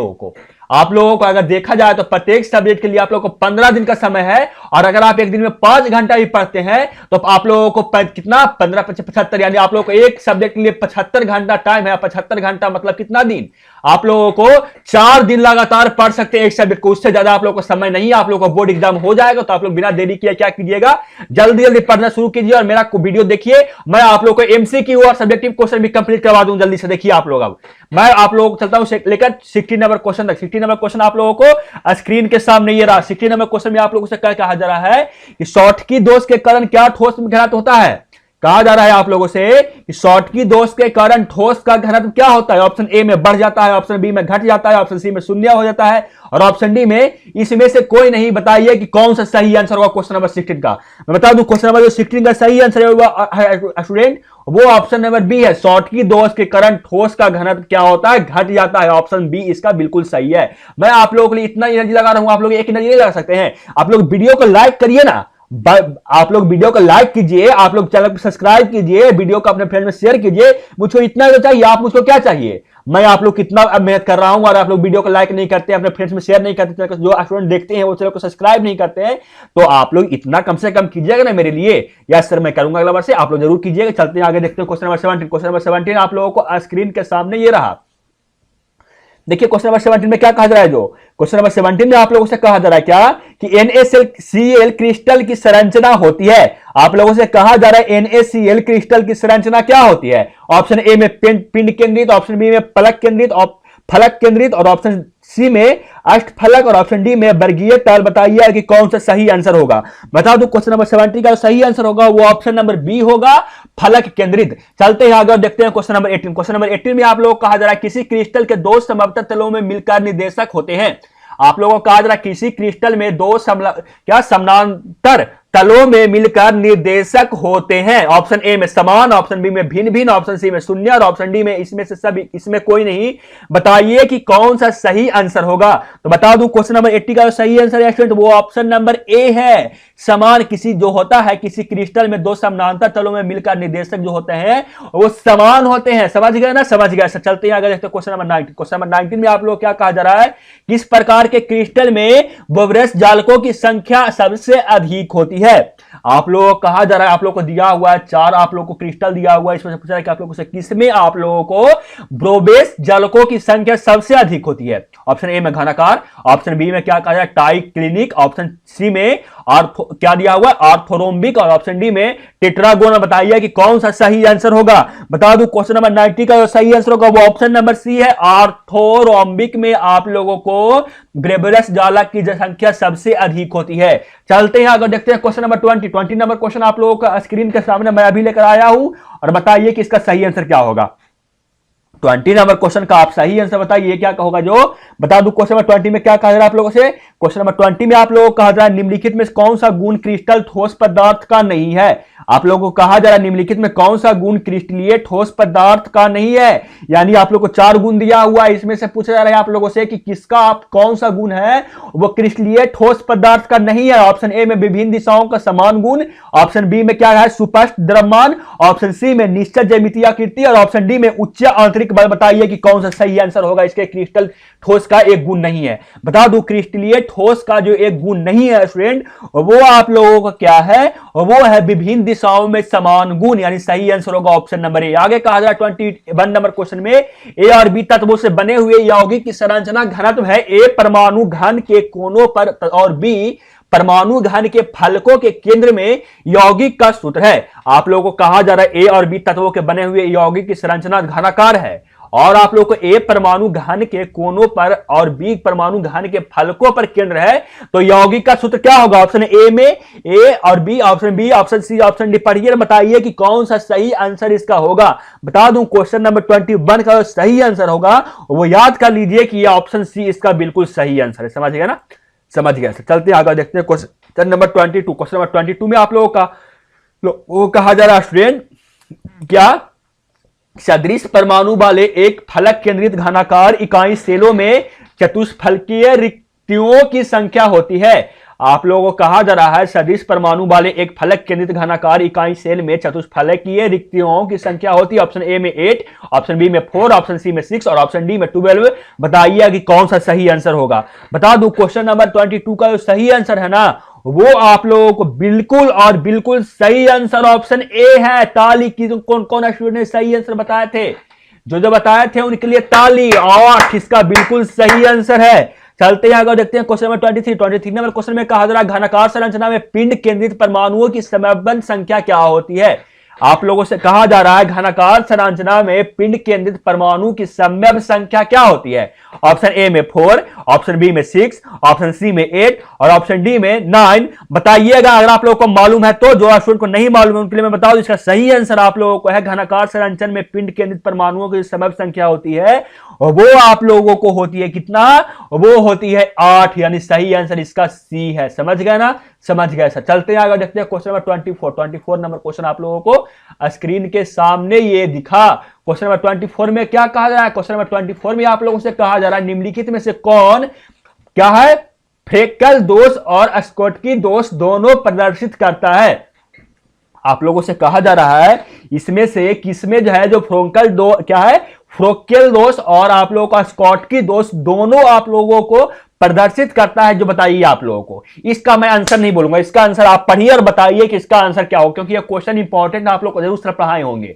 लोगों को अगर देखा जाए तो प्रत्येक सब्जेक्ट के लिए आप लोगों को 15 दिन का समय है, और अगर आप एक दिन में 5 घंटा भी पढ़ते हैं तो आप लोगों को कितना 15 75, यानी आप लोगों को एक सब्जेक्ट के लिए 75 घंटा टाइम है। 75 घंटा मतलब कितना दिन, आप लोगों को 4 दिन लगातार पढ़ सकते हैं एक सब्जेक्ट को, उससे ज्यादा आप लोगों को समय नहीं है। आप लोगों को बोर्ड एग्जाम हो जाएगा, तो आप लोग बिना देरी किए क्या कीजिएगा, जल्दी जल्दी पढ़ना शुरू कीजिए और मेरा वीडियो देखिए। मैं आप लोगों को एमसीक्यू और सब्जेक्टिव क्वेश्चन भी कंप्लीट करवा दूं जल्दी से। देखिए आप लोग, अब मैं आप लोगों को चलता हूं लेकर 60 नंबर क्वेश्चन तक। 60 नंबर क्वेश्चन आप लोगों को स्क्रीन के सामने ये रहा। 60 नंबर क्वेश्चन में आप लोगों से क्या कहा जा रहा है कि शॉर्टकी दोष के कारण क्या ठोस में घनत्व होता है। कहा जा रहा है आप लोगों से कि शॉर्टकी दोष के कारण ठोस का घनत्व क्या होता है। ऑप्शन ए में बढ़ जाता है, ऑप्शन बी में घट जाता है, ऑप्शन सी में शून्य हो जाता है, और ऑप्शन डी में इसमें से कोई नहीं। बताइए कि कौन सा सही आंसर होगा क्वेश्चन नंबर 16 का। मैं बता दूं क्वेश्चन नंबर 16 का सही आंसर होगा स्टूडेंट, वो ऑप्शन नंबर बी है। शॉर्टकी दोष के कारण ठोस का घनत्व क्या होता है, घट जाता है। ऑप्शन बी इसका बिल्कुल सही है। मैं आप लोगों के लिए इतना एनर्जी लगा रहा हूं, आप लोग एक एनर्जी नहीं लगा सकते हैं। आप लोग वीडियो को लाइक करिए ना, आप लोग वीडियो को लाइक कीजिए, आप लोग चैनल को सब्सक्राइब कीजिए, वीडियो को अपने फ्रेंड में शेयर कीजिए। मुझको इतना तो चाहिए, आप मुझको क्या चाहिए। मैं आप लोग कितना मेहनत कर रहा हूं और आप लोग वीडियो को लाइक नहीं करते, अपने फ्रेंड्स में शेयर नहीं करते, जो स्टूडेंट देखते हैं वो चैनल को सब्सक्राइब नहीं करते हैं, तो आप लोग इतना कम से कम कीजिएगा ना मेरे लिए। यस सर, मैं करूंगा अगला बार से, आप लोग जरूर कीजिएगा। चलते हैं आगे, देखते हैं क्वेश्चन नंबर 17। क्वेश्चन नंबर 17 आप लोगों को स्क्रीन के सामने ये रहा। देखिए क्वेश्चन नंबर 17 में क्या कहा जा रहा है। जो क्वेश्चन नंबर 17 में आप लोगों से कहा जा रहा है क्या कि NaCl क्रिस्टल की संरचना होती है। आप लोगों से कहा जा रहा है NaCl क्रिस्टल की संरचना क्या होती है। ऑप्शन ए में पिंड केंद्रित, ऑप्शन बी में फलक केंद्रित, और ऑप्शन सी में अष्टफलक, और ऑप्शन डी में वर्गीय तल। बताइए कि कौन सा सही आंसर होगा। बता दूं क्वेश्चन नंबर 17 का सही आंसर होगा वो ऑप्शन नंबर बी होगा, फलक केंद्रित। चलते हैं आगे और देखते हैं क्वेश्चन नंबर 18। क्वेश्चन नंबर 18 में आप लोगों को कहा जा रहा है किसी क्रिस्टल के दो समवर्ती तलों में मिलकर निर्देशक होते हैं। आप लोगों को कहा जा रहा है किसी क्रिस्टल में दो समानांतर तलों में मिलकर निर्देशक होते हैं। ऑप्शन ए में समान, ऑप्शन बी में भिन्न भिन्न, ऑप्शन सी में शून्य, और ऑप्शन डी में इसमें से सभी, इसमें कोई नहीं। बताइए कि कौन सा सही आंसर होगा। तो बता दूं क्वेश्चन नंबर 80 का सही आंसर है स्टूडेंट वो ऑप्शन नंबर ए है, समान। किसी जो होता है किसी क्रिस्टल में दो समानांतर तलों में मिलकर निर्देशक जो होते हैं वो समान होते हैं। समझ गए ना, समझ गए। चलते हैं आगे, देखते हैं क्वेश्चन नंबर 19। क्वेश्चन नंबर 19 में आप लोग क्या कहा जा रहा है, किस प्रकार के क्रिस्टल में बोवरेस जालकों की संख्या सबसे अधिक होती है। आप लोगों को कहा जा रहा है, आप लोगों को दिया हुआ है 4 आप लोगों को क्रिस्टल दिया हुआ है, इसमें से पूछा है कि आप लोगों से किसमें आप लोगों को बोवरेस जालकों की संख्या सबसे अधिक होती है। ऑप्शन ए में घनाकार, ऑप्शन बी में क्या कहा जाए ट्राइक्लिनिक, ऑप्शन सी में क्या दिया हुआ है आर्थोरोम्बिक, और ऑप्शन डी में टेट्रागोनल। बताइए कि कौन सा सही आंसर होगा। बता दूं क्वेश्चन नंबर 90 का जो सही आंसर होगा वो ऑप्शन नंबर सी है, आर्थोरोम्बिक में आप लोगों को बोवरेस जालक की संख्या सबसे अधिक होती है। चलते हैं आगे, देखते हैं क्वेश्चन नंबर 20 नंबर क्वेश्चन आप लोगों का स्क्रीन के सामने मैं अभी लेकर आया हूं, और बताइए कि इसका सही आंसर क्या होगा। 20 नंबर क्वेश्चन का आप सही आंसर बताइए क्या होगा। जो बता दूं क्वेश्चन नंबर 20 में क्या कहा जा रहा है आप लोगों से। क्वेश्चन नंबर 20 में आप लोगों को कहा जा रहा है निम्नलिखित में कौन सा गुण क्रिस्टल ठोस पदार्थ का नहीं है। आप लोगों को कहा जा रहा है निम्नलिखित में कौन सा गुण क्रिस्टलीय ठोस पदार्थ का नहीं है। यानी आप लोगों को 4 गुण दिया हुआ है, इसमें से पूछा जा रहा है आप लोगों से कि किसका आप कौन सा गुण है वो क्रिस्टलीय ठोस पदार्थ का नहीं है। ऑप्शन ए में विभिन्न दिशाओं का समान गुण, ऑप्शन बी में क्या है सुस्पष्ट द्रव्यमान, ऑप्शन सी में निश्चित ज्यामितीय आकृति, और ऑप्शन डी में उच्च आंतरिक बल। बताइए कि कौन सा सही आंसर होगा। इसके क्रिस्टल ठोस का एक गुण नहीं है। बता दूं क्रिस्टलीय ठोस का जो एक गुण नहीं है स्टूडेंट वो आप लोगों का क्या है, वो है विभिन्न दिशाओं में समान गुण, यानी सही आंसर होगा ऑप्शन नंबर ए। आगे कहा जा रहा है 21 नंबर क्वेश्चन में ए और बी तत्वों से बने हुए यौगिक की संरचना घनत्व है। ए परमाणु घन के कोनों पर और बी परमाणु घन के फलकों के केंद्र में यौगिक का सूत्र है। आप लोगों को कहा जा रहा है ए और बी तत्वों के बने हुए यौगिक की संरचना घनाकार है, और आप लोगों को ए परमाणु घन के कोनों पर और बी परमाणु घन के फलकों पर केंद्र है, तो यौगिक का सूत्र क्या होगा। ऑप्शन ए में ए और B, option B, option C, option D. पढ़िए, बताइए कि कौन सा सही आंसर इसका होगा। बता दूं क्वेश्चन नंबर 21 का सही आंसर होगा वो याद कर लीजिए कि यह ऑप्शन सी इसका बिल्कुल सही आंसर है। समझ गया ना, समझ गया। चलते हैं आगे, देखते हैं क्वेश्चन नंबर 22। क्वेश्चन नंबर 22 में आप लोगों का वो कहा जा रहा है स्टूडेंट क्या सदृश परमाणु वाले एक फलक केंद्रित घनाकार इकाई सेलों में चतुष्फलकीय रिक्तियों की संख्या होती है। आप लोगों को कहा जा रहा है सदिश परमाणु वाले एक फलक केंद्रित घनाकार इकाई सेल में चतुष्फलकीय रिक्तियों की संख्या होती है। ऑप्शन ए में 8, ऑप्शन बी में 4, ऑप्शन सी में 6 और ऑप्शन डी में 12। बताइए कि कौन सा सही आंसर होगा। बता दूं क्वेश्चन नंबर 22 का जो सही आंसर है ना, वो आप लोगों को बिल्कुल और बिल्कुल सही आंसर ऑप्शन ए है। ताली की। कौन कौन स्टूडेंट ने सही आंसर बताए थे? जो बताए थे उनके लिए ताली। 8 इसका बिल्कुल सही आंसर है। चलते हैं आगे, देखते हैं क्वेश्चन नंबर 23 नंबर क्वेश्चन में कहा जा रहा है घनाकार संरचना में पिंड केंद्रित परमाणुओं की समबंध संख्या क्या होती है। आप लोगों से कहा जा रहा है घनाकार संरचना में पिंड केंद्रित परमाणु की समबंध संख्या क्या होती है। ऑप्शन ए में 4, ऑप्शन बी में 6, ऑप्शन सी में 8 और ऑप्शन डी में 9। बताइएगा अगर आप लोगों को मालूम है तो। जो स्टूडेंट को नहीं मालूम है उनके लिए मैं बताऊं, इसका सही आंसर आप लोगों को है घनाकार संरचना में पिंड केंद्रित परमाणुओं की समबंध संख्या होती है और वो आप लोगों को होती है कितना, वो होती है 8। यानी सही आंसर इसका सी है। समझ गए ना? समझ गए सर। चलते हैं आगे, देखते हैं क्वेश्चन नंबर 24 नंबर क्वेश्चन आप लोगों को स्क्रीन के सामने ये दिखा। क्वेश्चन नंबर 24 में क्या कहा जा रहा है? क्वेश्चन नंबर 24 में आप लोगों से कहा जा रहा है निम्नलिखित में से कौन क्या है फ्रेक्कल दोष और स्कोटकी दोष दोनों प्रदर्शित करता है। आप लोगों से कहा जा रहा है इसमें से किसमें जो है जो फ्रोंकल दो क्या है फ्रोक्यल दोष और आप लोगों का स्कॉटकी दोष दोनों आप लोगों को प्रदर्शित करता है। जो बताइए आप लोगों को। इसका मैं आंसर नहीं बोलूंगा, इसका आंसर आप पढ़िए और बताइए कि इसका आंसर क्या हो, क्योंकि ये क्वेश्चन इंपॉर्टेंट आप लोग को जरूर सर पढ़ाए होंगे।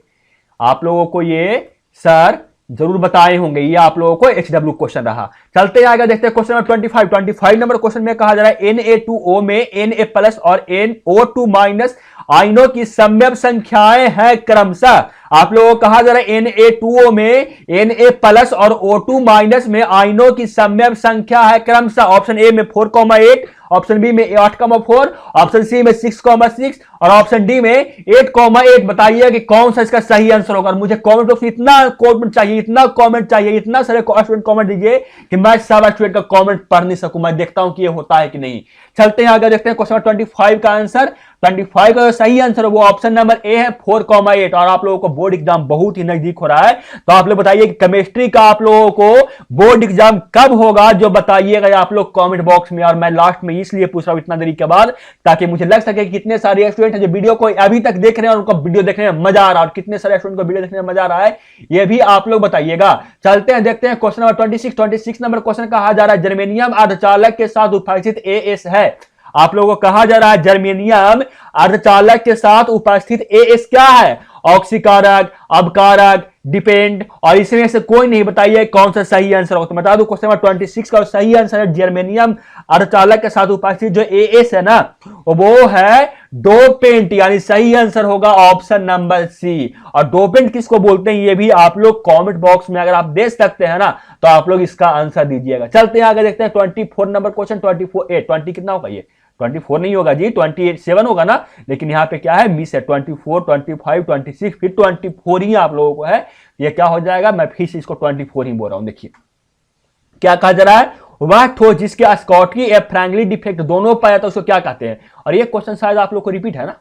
आप लोगों को ये सर जरूर बताए होंगे। ये आप लोगों को HW क्वेश्चन रहा। चलते आगे, देखते हैं क्वेश्चन नंबर 25 नंबर क्वेश्चन में कहा जा रहा है Na2O में Na+ और NO2- आयनों की समबंध संख्याएं हैं क्रमशः। आप लोगों को कहा जा रहा है Na2O में Na+ और O2- में आयनों की समबंध संख्या है क्रमशः। ऑप्शन ए में 4,8, ऑप्शन बी में 8,4, ऑप्शन सी में 6,6 और ऑप्शन डी में 8,8। बताइए कि कौन सा इसका सही आंसर होगा। मुझे कमेंट बॉक्स में इतना कमेंट चाहिए, इतना सारे स्टूडेंट कमेंट दीजिए कि मैं सब स्टूडेंट का कमेंट पढ़ नहीं सकूं। मैं देखता हूं कि ये होता है कि नहीं। चलते हैं आगे, देखते हैं क्वेश्चन 25 का आंसर। 25 का सही आंसर है वो ऑप्शन नंबर ए है 4,8। और आप लोगों को बोर्ड एग्जाम बहुत ही नजदीक हो रहा है, तो आप लोग बताइए कि केमिस्ट्री का आप लोगों को बोर्ड एग्जाम कब होगा, जो बताइएगा आप लोग कमेंट बॉक्स में। और मैं लास्ट में इसलिए पूछ रहा हूं इतना देरी के बाद, ताकि मुझे लग सके कि कितने सारे स्टूडेंट हैं जो वीडियो को अभी तक देख रहे हैं और उनको वीडियो देखने में मजा आ रहा है, और कितने सारे स्टूडेंट को वीडियो देखने में मजा आ रहा है ये भी आप लोग बताइएगा। चलते हैं, देखते हैं क्वेश्चन नंबर 26 नंबर क्वेश्चन कहा जा रहा है जर्मेनियम अर्धचालक के साथ उपस्थित AS है। आप लोगों को कहा जा रहा है जर्मेनियम अर्धचालक के साथ उपस्थित AS क्या है। ऑक्सीकारक, अबकारक, डिपेंड और इसमें से कोई नहीं। बताइए कौन सा सही आंसर होगा। तो बता दूं क्वेश्चन नंबर 26 का सही आंसर है जर्मेनियम अर्धचालक के साथ उपस्थित जो AS है ना, वो है डोपेंट। यानी सही आंसर होगा ऑप्शन नंबर सी। और डोपेंट किसको बोलते हैं ये भी आप लोग कमेंट बॉक्स में अगर आप दे सकते हैं ना, तो आप लोग इसका आंसर दीजिएगा। चलते हैं आगे, देखते हैं 24 नंबर क्वेश्चन। 20 कितना होगा ये? 24 नहीं होगा जी, 27 होगा ना। लेकिन यहां पे क्या है मिस है। 24, 25, 26 फिर 24 ही आप लोगों को है। ये क्या हो जाएगा, मैं फिर से इसको 24 ही बोल रहा हूं। देखिए क्या कहा जा रहा है, वह ठोस जिसके स्कॉटकी या फ्रैंकलिन डिफेक्ट दोनों पाया था उसको क्या कहते हैं। और ये क्वेश्चन शायद आप लोग को रिपीट है ना,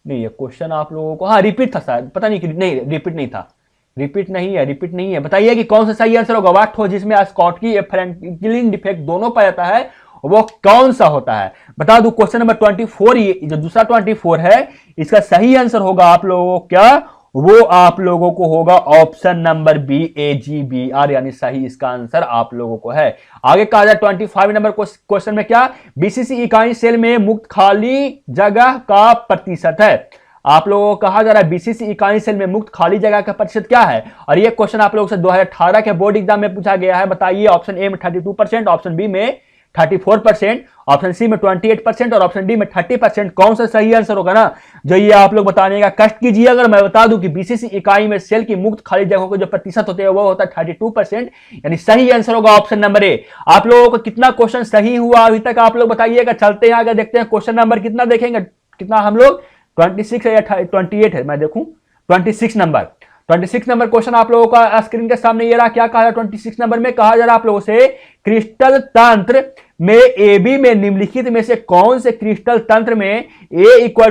नहीं ये क्वेश्चन आप लोगों को हाँ रिपीट था शायद, पता नहीं कि नहीं रिपीट नहीं था, रिपीट नहीं है। बताइए कि कौन सा सही आंसर होगा। वह ठोस जिसमें स्कॉटकी या फ्रैंकलिन डिफेक्ट दोनों पाया जाता है वो कौन सा होता है। बता दूं क्वेश्चन नंबर 24 ये जो दूसरा 24 है इसका सही आंसर होगा आप लोगों को क्या, वो आप लोगों को होगा ऑप्शन नंबर बी AgBr। यानी सही इसका आंसर आप लोगों को है। आगे कहा जाए 25 नंबर क्वेश्चन में क्या BCC इकाई सेल में मुक्त खाली जगह का प्रतिशत है। आप लोगों को कहा जा रहा है BCC इकाई सेल में मुक्त खाली जगह का प्रतिशत क्या है। और ये क्वेश्चन आप लोगों से 2018 के बोर्ड एग्जाम में पूछा गया है। बताइए ऑप्शन ए में 32%, ऑप्शन बी में 34%, ऑप्शन सी में 28% और ऑप्शन डी में 30%। कौन सा सही आंसर होगा ना, जो ये आप लोग बताने का कष्ट कीजिए। अगर मैं बता दूं कि BCC इकाई में सेल की मुक्त खाली जगहों के जो प्रतिशत होते हैं वो होता है 32%। यानी सही आंसर होगा ऑप्शन नंबर ए। आप लोगों को कितना क्वेश्चन सही हुआ अभी तक आप लोग बताइएगा। चलते हैं आगे, देखते हैं क्वेश्चन नंबर कितना देखेंगे, कितना हम लोग 26 है या 28 है, मैं देखूं 26 नंबर क्वेश्चन आप लोगों का स्क्रीन के सामने ये रहा। क्या कहा 26 नंबर में कहा जा रहा है आप लोगों से क्रिस्टल तंत्र में AB में निम्नलिखित में से कौन से क्रिस्टल तंत्र में A इक्वल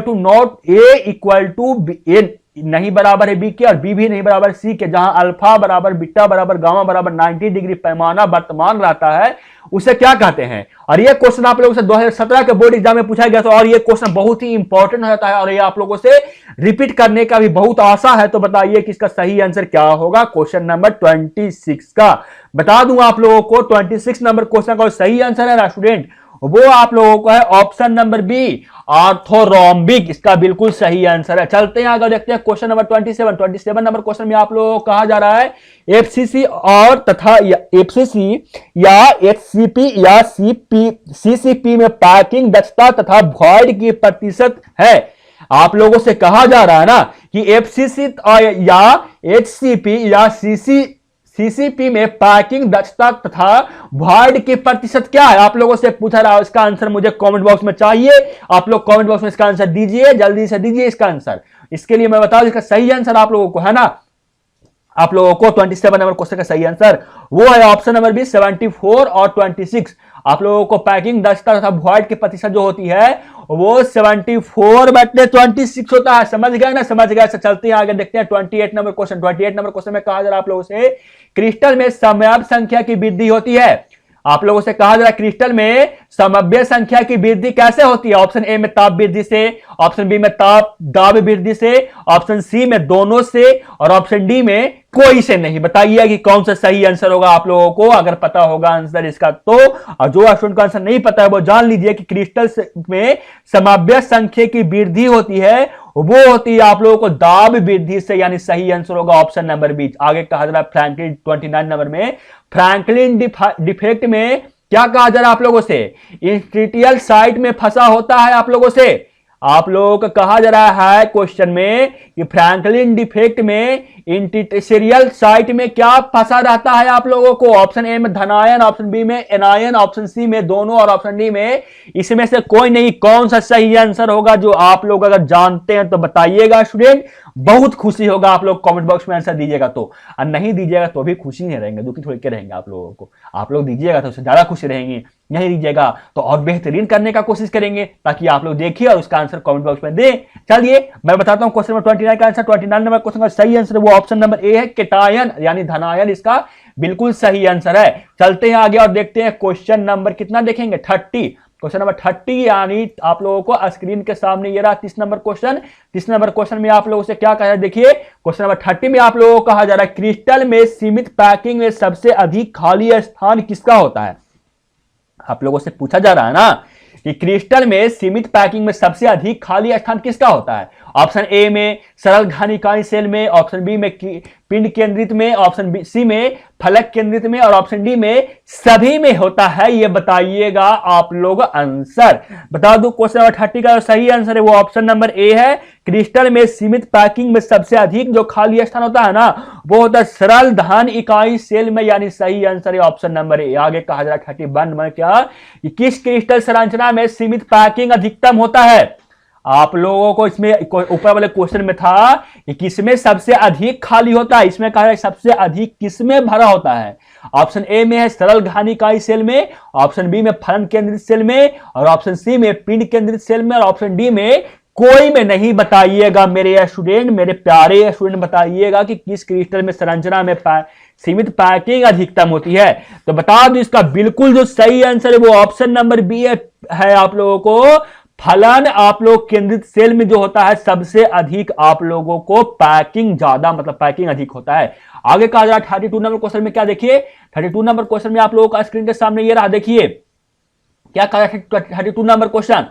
टू नहीं बराबर है बी के और बी भी नहीं बराबर सी के, जहां अल्फा बराबर बीटा बराबर गामा बराबर 90 डिग्री पैमाना वर्तमान रहता है, उसे क्या कहते हैं। और ये क्वेश्चन आप लोगों से 2017 के बोर्ड एग्जाम में पूछा गया था और ये क्वेश्चन बहुत ही इंपॉर्टेंट होता है और ये आप लोगों से रिपीट करने का भी बहुत आशा है। तो बताइए कि इसका सही आंसर क्या होगा क्वेश्चन नंबर 26 का। बता दूं आप लोगों को 26 नंबर क्वेश्चन का सही आंसर है ना स्टूडेंट, वो आप लोगों को है ऑप्शन नंबर बी, ऑर्थोरोम्बिक, इसका बिल्कुल सही आंसर है। चलते हैं आगे, देखते हैं क्वेश्चन नंबर 27 नंबर क्वेश्चन में आप लोगों को कहा जा रहा है एफसीसी और तथा एफसीसी या एचसीपी या सीसीपी में पैकिंग दक्षता तथा वॉइड की प्रतिशत है। आप लोगों से कहा जा रहा है ना कि एफसीसी या एचसीपी या सीसीपी में पैकिंग दक्षता तथा वॉइड की प्रतिशत क्या है, आप लोगों से पूछा रहा है। इसका आंसर मुझे कमेंट बॉक्स में चाहिए, आप लोग कमेंट बॉक्स में इसका आंसर दीजिए, जल्दी से दीजिए इसका आंसर। इसके लिए मैं बता दूं इसका सही आंसर आप लोगों को है ना, आप लोगों को 27 नंबर क्वेश्चन का सही आंसर वो है ऑप्शन नंबर बी 74 और 26। आप लोगों को पैकिंग दक्षता तथा वॉइड की प्रतिशत जो होती है वो 74/26 होता है। समझ गए ना, समझ गए। चलते हैं आगे, देखते हैं 28 नंबर क्वेश्चन। 28 नंबर क्वेश्चन में कहा जा रहा है आप लोगों से क्रिस्टल में समयाप्त संख्या की वृद्धि होती है। आप लोगों से कहा जा रहा है क्रिस्टल में समव्य संख्या की वृद्धि कैसे होती है। ऑप्शन ए में ताप वृद्धि से, ऑप्शन बी में ताप दाब वृद्धि से, ऑप्शन सी में दोनों से और ऑप्शन डी में कोई से नहीं। बताइए कि कौन सा सही आंसर होगा आप लोगों को, अगर पता होगा आंसर इसका तो। और जो स्टूडेंट का आंसर नहीं पता है वो जान लीजिए कि क्रिस्टल में समव्य संख्या की वृद्धि होती है, वो होती है आप लोगों को दाब वृद्धि से, यानी सही आंसर होगा ऑप्शन नंबर बी। आगे कहा जा रहा है फ्रैंकलिन 29 नंबर में फ्रैंकलिन डिफेक्ट में क्या कहा जा रहा है आप लोगों से, इंस्टिटियल साइट में फंसा होता है। आप लोगों से आप लोगों को कहा जा रहा है क्वेश्चन में कि फ्रैंकलिन डिफेक्ट में इंटिटेरियल साइट में क्या फंसा रहता है आप लोगों को। ऑप्शन ए में धनायन, ऑप्शन बी में एनायन, ऑप्शन सी में दोनों और ऑप्शन डी में इसमें से कोई नहीं। कौन सा सही आंसर होगा जो आप लोग अगर जानते हैं तो बताइएगा स्टूडेंट, बहुत खुशी होगा आप लोग कमेंट बॉक्स में आंसर दीजिएगा तो, और नहीं दीजिएगा तो भी खुशी नहीं रहेंगे, दुखी थोड़ी के रहेंगे आप लोगों को। आप लोग दीजिएगा तो उससे ज्यादा खुशी रहेंगे, नहीं दीजिएगा तो और बेहतरीन करने का कोशिश करेंगे ताकि आप लोग देखिए और उसका आंसर कमेंट बॉक्स में दें। चलिए मैं बताता हूं क्वेश्चन नंबर 29 का आंसर। 29 नंबर क्वेश्चन का सही आंसर वो ऑप्शन नंबर ए है, केटायन यानी धनायन, इसका बिल्कुल सही आंसर है। चलते हैं आगे और देखते हैं क्वेश्चन नंबर कितना देखेंगे 30। क्वेश्चन नंबर 30 यानी आप लोगों को स्क्रीन के सामने ये रहा 30 नंबर क्वेश्चन। 30 नंबर क्वेश्चन में आप लोगों से क्या कहा है देखिए, क्वेश्चन नंबर 30 में आप लोगों को कहा जा रहा है क्रिस्टल में सीमित पैकिंग में सबसे अधिक खाली स्थान किसका होता है। आप लोगों से पूछा जा रहा है ना कि क्रिस्टल में सीमित पैकिंग में सबसे अधिक खाली स्थान किसका होता है। ऑप्शन ए में सरल घन इकाई सेल में, ऑप्शन बी में पिंड केंद्रित में, ऑप्शन सी में फलक केंद्रित में और ऑप्शन डी में सभी में होता है। ये बताइएगा आप लोग आंसर। बता दूं क्वेश्चन नंबर 30 का सही आंसर है वो ऑप्शन नंबर ए है, क्रिस्टल में सीमित पैकिंग में सबसे अधिक जो खाली स्थान होता है ना वो होता है सरल धन इकाई सेल में, यानी सही आंसर है ऑप्शन नंबर ए। आगे कहा जा रहा है 31 में क्या, किस क्रिस्टल संरचना में सीमित पैकिंग अधिकतम होता है। आप लोगों को इसमें ऊपर वाले क्वेश्चन में था कि किसमें सबसे अधिक खाली होता है, इसमें कहा है सबसे अधिक किसमें भरा होता है। ऑप्शन ए में है सरल घन इकाई सेल में, ऑप्शन बी में फलन केंद्रित सेल में और ऑप्शन सी में पिंड केंद्रित सेल में और ऑप्शन डी में कोई में नहीं। बताइएगा मेरे स्टूडेंट, मेरे प्यारे स्टूडेंट, बताइएगा कि किस क्रिस्टल में संरचना में सीमित पैकिंग अधिकतम होती है। तो बता दो इसका बिल्कुल जो सही आंसर है वो ऑप्शन नंबर बी है आप लोगों को, फलन आप लोग केंद्रित सेल में जो होता है सबसे अधिक आप लोगों को पैकिंग ज्यादा, मतलब पैकिंग अधिक होता है। आगे कहा जा रहा है 32 नंबर क्वेश्चन में क्या देखिए, 32 नंबर क्वेश्चन में आप लोगों का स्क्रीन के सामने ये रहा देखिए क्या कहा 32 नंबर क्वेश्चन।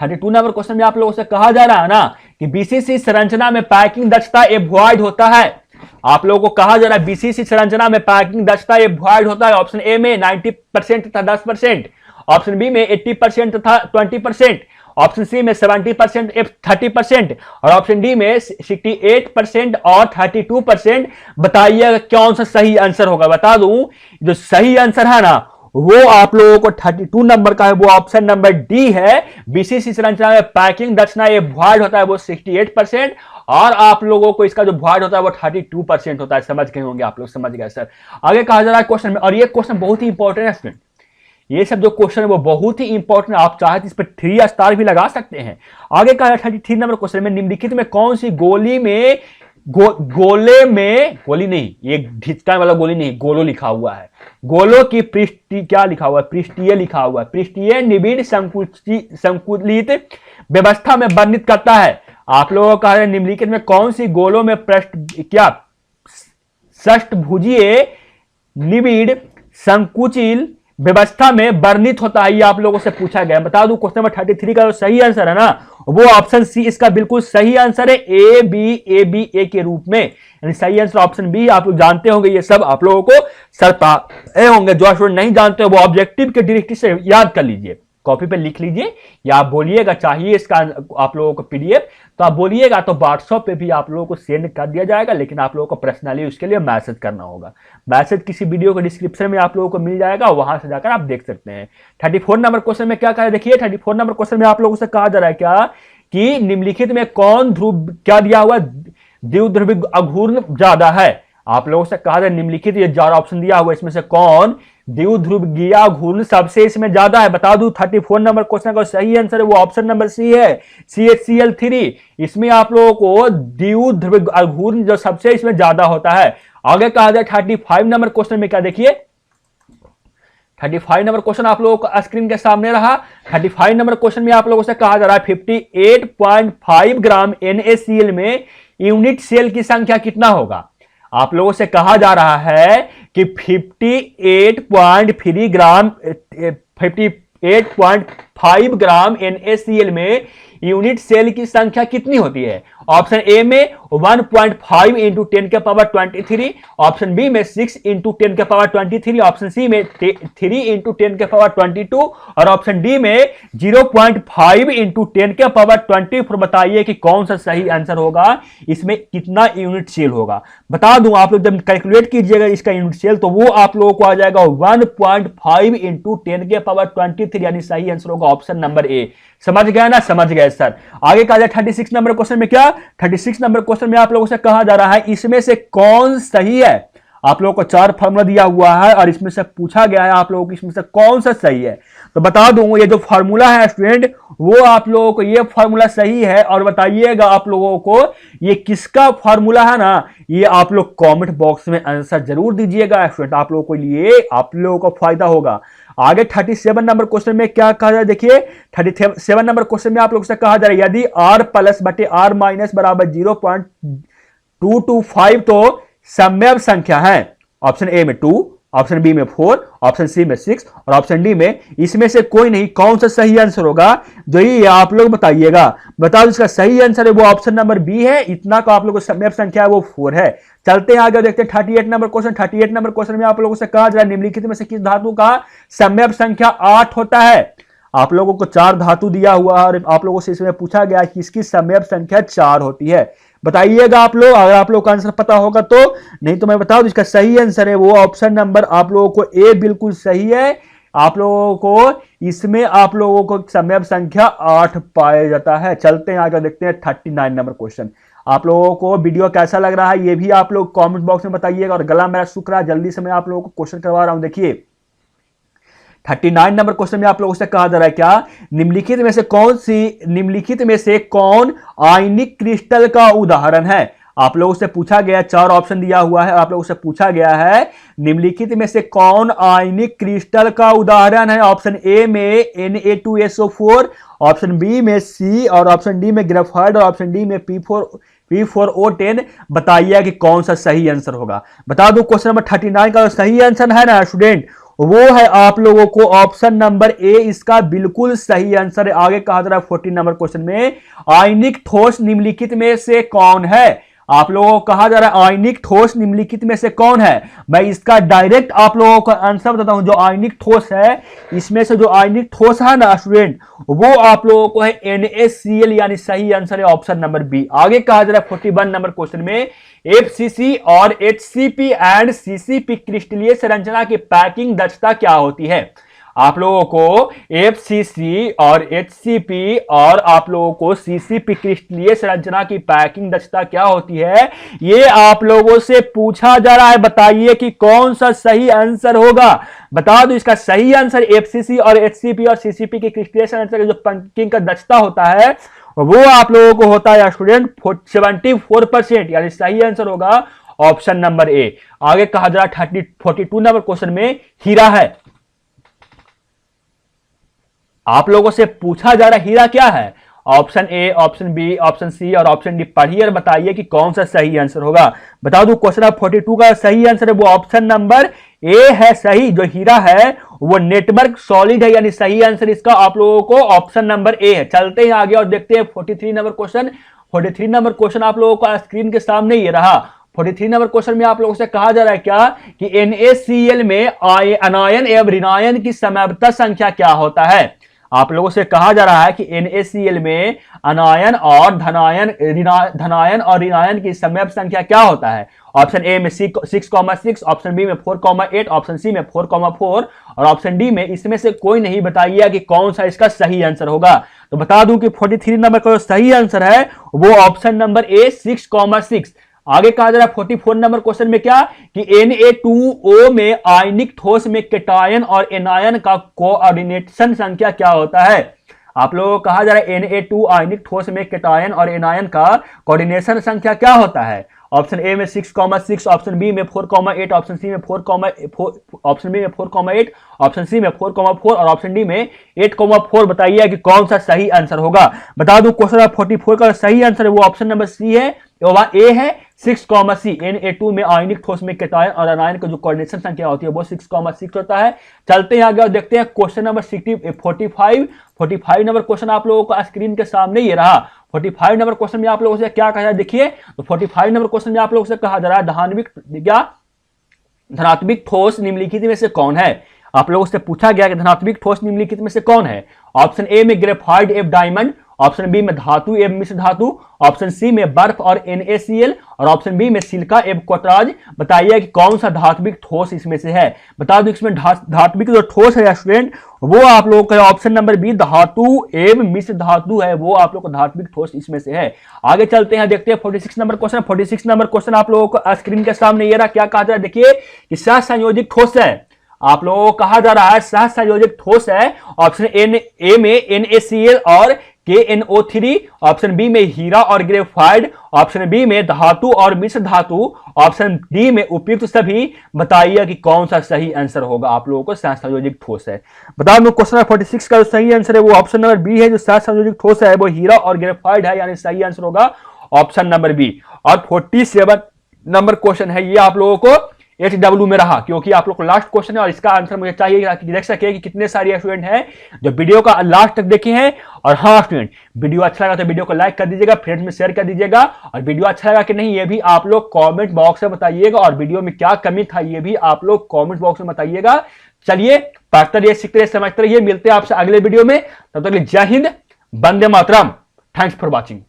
32 नंबर क्वेश्चन में आप लोगों से कहा जा रहा है ना कि बीसीसी संरचना में पैकिंग दक्षता ए वॉइड होता है। आप लोगों को कहा जा रहा है बीसीसी संरचना में पैकिंग दक्षता ए वॉइड होता है। ऑप्शन ए में 90% तथा 10%, ऑप्शन बी में 80% तथा 20%, ऑप्शन सी में 70% 30% और ऑप्शन डी में 68% और 32%। बताइए कौन सा सही आंसर होगा। बता दूं जो सही आंसर है ना वो आप लोगों को 32 नंबर का है वो ऑप्शन नंबर डी है, बीसीसी संरचना में पैकिंग दक्षता ये वॉइड होता है वो 68% और आप लोगों को इसका जो वॉइड होता है वो 32% होता है। समझ गए होंगे आप लोग, समझ गए सर। आगे कहा जा रहा है क्वेश्चन में, और ये क्वेश्चन बहुत ही इंपॉर्टेंट है स्टूडेंट, ये सब जो क्वेश्चन है वो बहुत ही इंपॉर्टेंट है, आप चाहे तो इस पर 3 स्टार भी लगा सकते हैं। आगे का 33 नंबर क्वेश्चन में निम्नलिखित में कौन सी गोली में गोले में गोली नहीं, ये ढिचकाने वाला गोली नहीं, गोलो लिखा हुआ है, गोलो की पृष्ठी क्या लिखा हुआ है, पृष्ठीय लिखा हुआ है, पृष्ठीय निबिड़ संकुलित व्यवस्था में वर्णित करता है। आप लोगों का निम्नलिखित में कौन सी गोलों में पृष्ठ क्या षष्ठभुजीय निबिड़ संकुचित व्यवस्था में वर्णित होता है, ये आप लोगों से पूछा गया। बता दूं क्वेश्चन नंबर 33 का जो सही आंसर है ना वो ऑप्शन सी इसका बिल्कुल सही आंसर है, ए के रूप में, यानी सही आंसर ऑप्शन बी। आप लोग जानते होंगे, ये सब आप लोगों को सरता होंगे, जो स्टूडेंट नहीं जानते वो ऑब्जेक्टिव के डायरेक्टली से याद कर लीजिए, कॉपी पे लिख लीजिए, या आप बोलिएगा चाहिए इसका आप लोगों को पीडीएफ तो आप बोलिएगा तो व्हाट्सएप पे भी आप लोगों को सेंड कर दिया जाएगा, लेकिन आप लोगों को पर्सनली उसके लिए मैसेज करना होगा। मैसेज किसी वीडियो के डिस्क्रिप्शन में आप लोगों को मिल जाएगा, वहां से जाकर आप देख सकते हैं। 34 नंबर क्वेश्चन में क्या कहा है, देखिए 34 नंबर क्वेश्चन में आप लोगों से कहा जा रहा है क्या कि निम्नलिखित में कौन ध्रुव क्या दिया हुआ द्विध्रुवी अघूर्ण ज्यादा है। आप लोगों से कहा जाए निम्नलिखित ये 4 ऑप्शन दिया हुआ इसमें से कौन द्विध्रुवीय घूर्ण सबसे इसमें ज्यादा है। बता दूं 34 नंबर क्वेश्चन का सही आंसर है वो ऑप्शन नंबर सी है, CHCl3। इसमें आप लोगों को द्विध्रुवीय घूर्ण जो सबसे इसमें ज्यादा होता है। आगे कहा जाए 35 नंबर क्वेश्चन में क्या, देखिए 35 नंबर क्वेश्चन आप लोगों को स्क्रीन के सामने रहा। 35 नंबर क्वेश्चन में आप लोगों से कहा जा रहा है 58.5 ग्राम NaCl में यूनिट सेल की संख्या कितना होगा। आप लोगों से कहा जा रहा है कि 58.5 ग्राम NaCl में यूनिट सेल की संख्या कितनी होती है। ऑप्शन ए में 1.5 इंटू 10 के पावर 23, ऑप्शन बी में 6 इंटू 10 के पावर 23, ऑप्शन सी में 3 इंटू 10 के पावर 22 और ऑप्शन डी में 0.5 इंटू 10 के पावर 24। बताइए कि कौन सा सही आंसर होगा, इसमें कितना यूनिट सेल होगा। बता दूं आप लोग जब कैलकुलेट कीजिएगा इसका यूनिट सेल तो वो आप लोगों को आ जाएगा 1.5 इंटू 10 के पावर 23, यानी सही आंसर होगा ऑप्शन नंबर ए। समझ गया ना, समझ गए सर। आगे कहा जाए 36 नंबर क्वेश्चन में क्या, 36 नंबर क्वेश्चन में आप लोगों से कहा जा रहा है इसमें से कौन सही है। आप लोगों को 4 फार्मूला दिया हुआ है और इसमें से पूछा गया है आप लोगों को इसमें से कौन सा सही है। तो बता दूं ये जो फार्मूला है स्टूडेंट वो आप लोगों को ये फार्मूला सही है, और बताइएगा आप लोगों को ये किसका फार्मूला है ना, ये आप लोग कमेंट बॉक्स में आंसर जरूर दीजिएगा स्टूडेंट, आप लोगों को लिए आप लोगों को फायदा होगा। आगे 37 नंबर क्वेश्चन में क्या कहा जाए, देखिए 37 नंबर क्वेश्चन में आप लोगों से कहा जा रहा है यदि r प्लस बटे r माइनस बराबर 0.225 तो सम्यव संख्या है। ऑप्शन ए में 2, ऑप्शन बी में 4, ऑप्शन सी में 6 और ऑप्शन डी में इसमें से कोई नहीं, कौन सा सही आंसर होगा जो ये आप लोग बताइएगा। बता दो इसका सही आंसर है वो ऑप्शन नंबर बी है, इतना का आप लोगों को सम्यव संख्या है वो 4 है। चलते हैं आगे देखते हैं 38 नंबर क्वेश्चन। 38 नंबर क्वेश्चन में आप लोगों से कहा जा रहा है निम्नलिखित में से किस धातु का सम्यव संख्या 8 होता है। आप लोगों को 4 धातु दिया हुआ है और आप लोगों से इसमें पूछा गया कि इसकी सम्यव संख्या 4 होती है। बताइएगा आप लोग, अगर आप लोग का आंसर पता होगा तो, नहीं तो मैं बता दूं इसका सही आंसर है वो ऑप्शन नंबर आप लोगों को ए बिल्कुल सही है। आप लोगों को इसमें आप लोगों को सम्यव संख्या 8 पाया जाता है। चलते हैं आगे देखते हैं 39 नंबर क्वेश्चन। आप लोगों को वीडियो कैसा लग रहा है ये भी आप लोग कमेंट बॉक्स में बताइएगा, और गला मेरा सूख रहा है जल्दी से मैं आप लोगों को क्वेश्चन करवा रहा हूं। देखिए 39 नंबर क्वेश्चन में आप लोगों से कहा जा रहा है क्या निम्नलिखित में से कौन आयनिक क्रिस्टल का उदाहरण है। आप लोगों से पूछा गया 4 ऑप्शन दिया हुआ है, आप लोगों से पूछा गया है निम्नलिखित में से कौन आयनिक क्रिस्टल का उदाहरण है। ऑप्शन ए में Na2SO4, ऑप्शन बी में C और ऑप्शन डी में ग्रेफाइट और ऑप्शन डी में P4O10। बताइए कि कौन सा सही आंसर होगा। बता दूं क्वेश्चन नंबर 39 का सही आंसर है ना स्टूडेंट वो है आप लोगों को ऑप्शन नंबर ए, इसका बिल्कुल सही आंसर है। आगे कहा जा रहा है 40 नंबर क्वेश्चन में आयनिक ठोस निम्नलिखित में से कौन है। आप लोगों को कहा जा रहा है आयनिक ठोस निम्नलिखित में से कौन है। मैं इसका डायरेक्ट आप लोगों को आंसर बताता हूं। जो आयनिक ठोस है इसमें से जो आयनिक ठोस है ना स्टूडेंट वो आप लोगों को है NaCl, यानी सही आंसर है ऑप्शन नंबर बी। आगे कहा जा रहा है 41 नंबर क्वेश्चन में FCC और HCP एंड CCP क्रिस्टलीय संरचना की पैकिंग दक्षता क्या होती है। आप लोगों को एफसीसी और एचसीपी और आप लोगों को सीसीपी क्रिस्टलीय संरचना की पैकिंग दक्षता क्या होती है, ये आप लोगों से पूछा जा रहा है। बताइए कि कौन सा सही आंसर होगा। बता दो इसका सही आंसर एफसीसी और एचसीपी और सीसीपी की क्रिस्टलीय संरचना की जो पैकिंग का दक्षता होता है वो आप लोगों को होता है स्टूडेंट 74%, यानी सही आंसर होगा ऑप्शन नंबर ए। आगे कहा जा रहा 42 नंबर क्वेश्चन में हीरा है। आप लोगों से पूछा जा रहा हीरा क्या है। Option A, option B, option C और ऑप्शन डी पढ़िए और बताइए कि कौन सा सही आंसर होगा। बता दूं क्वेश्चन नंबर 42 का सही आंसर है वो ऑप्शन नंबर ए है सही। जो हीरा है वो नेटवर्क सॉलिड है, यानी सही आंसर इसका आप लोगों को ऑप्शन नंबर ए है। चलते हैं आगे और देखते हैं 43 नंबर क्वेश्चन। 43 नंबर क्वेश्चन आप लोगों को स्क्रीन के सामने ये रहा। 43 नंबर क्वेश्चन में आप लोगों से कहा जा रहा है क्या कि NaCl में अनायन एवं ऋणायन की समवर्ती संख्या क्या होता है। आप लोगों से कहा जा रहा है कि NaCl में अनायन और धनायन और ऋणायन की समवर्ती संख्या क्या होता है। ऑप्शन ए में 6,6, ऑप्शन बी में 4,8, ऑप्शन सी में 4,4 और ऑप्शन डी में इसमें से कोई नहीं। बताइए कि कौन सा इसका सही आंसर होगा। तो बता दूं कि 43 नंबर का जो सही आंसर है वो ऑप्शन नंबर ए 6,6। आगे कहा जा रहा है 44 नंबर क्वेश्चन में क्या कि Na2O में आयनिक ठोस में केटायन और एनायन का कोऑर्डिनेशन संख्या क्या होता है। आप लोगों को कहा जा रहा है Na2 आयनिक ठोस में केटायन और एनायन का कोऑर्डिनेशन संख्या क्या होता है। ऑप्शन ए में 6,6, ऑप्शन बी में 4,8, ऑप्शन सी में 4,4, ऑप्शन बी में 4,8, ऑप्शन सी में 4,4 और ऑप्शन डी में 8,4। बताइए कि कौन सा सही आंसर होगा। बता दूं क्वेश्चन 44 का सही आंसर है वो ऑप्शन नंबर सी है, ए है 6,C। Na2 में आयनिक ठोस में केटायन और एनायन का जो कोऑर्डिनेशन संख्या होती है वो 6,6 होता है। चलते हैं आगे और देखते हैं क्वेश्चन नंबर 45 नंबर क्वेश्चन आप लोगों को स्क्रीन के सामने ये रहा। 45 नंबर क्वेश्चन में आप लोगों से क्या कहा जाए देखिए। तो 45 नंबर क्वेश्चन में आप लोगों से कहा जा रहा है धनात्मक ठोस निम्नलिखित में से कौन है। आप लोगों से पूछा गया कि धनात्मक ठोस निम्नलिखित में से कौन है। ऑप्शन ए में ग्रेफाइट एवं डायमंड, ऑप्शन बी में धातु एवं मिश्र धातु, ऑप्शन सी में बर्फ और NaCl और ऑप्शन बी में सिलिका एवं क्वार्ट्ज। बताइए कि कौन सा धात्विक ठोस इसमें से है। बता दो इसमें धात्विक जो ठोस है स्टूडेंट वो आप लोगों का ऑप्शन नंबर बी धातु एवं मिश्र धातु है, वो आप लोग का धात्विक ठोस इसमें से है। आगे चलते हैं देखते हैं 46 नंबर क्वेश्चन। 46 नंबर क्वेश्चन आप लोगों को स्क्रीन के सामने ये रहा। क्या कहा जा रहा है देखिए कि सहसंयोजित ठोस है। आप लोगों को कहा जा रहा है सहसंयोजित ठोस है। ऑप्शन ए में NaCl और KNO3, ऑप्शन बी में हीरा और ग्रेफाइट, ऑप्शन बी में धातु और मिश्र धातु, ऑप्शन डी में उपयुक्त सभी। बताइए कि कौन सा सही आंसर होगा। आप लोगों को सहसंयोजित ठोस है। बता दूं क्वेश्चन 46 का जो सही आंसर है वो ऑप्शन नंबर बी है। जो सहसंयोजित ठोस है वो हीरा और ग्रेफाइट है, यानी सही आंसर होगा ऑप्शन नंबर बी। और 47 नंबर क्वेश्चन है ये आप लोगों को HW में रहा, क्योंकि आप लोग को लास्ट क्वेश्चन है और इसका आंसर मुझे चाहिए कि देख सके कि कितने सारे स्टूडेंट हैं जो वीडियो का लास्ट तक देखे हैं। और हाँ स्टूडेंट, वीडियो अच्छा लगा तो वीडियो को लाइक कर दीजिएगा, फ्रेंड्स में शेयर कर दीजिएगा। और वीडियो अच्छा लगा कि नहीं ये भी आप लोग कमेंट बॉक्स में बताइएगा, और वीडियो में क्या कमी था ये भी आप लोग कमेंट बॉक्स में बताइएगा। चलिए पढ़ते रहिए, सीखते रहिए, समझते रहिए। मिलते हैं आपसे अगले वीडियो में। तब तक जय हिंद, वंदे मातरम। Thanks for watching.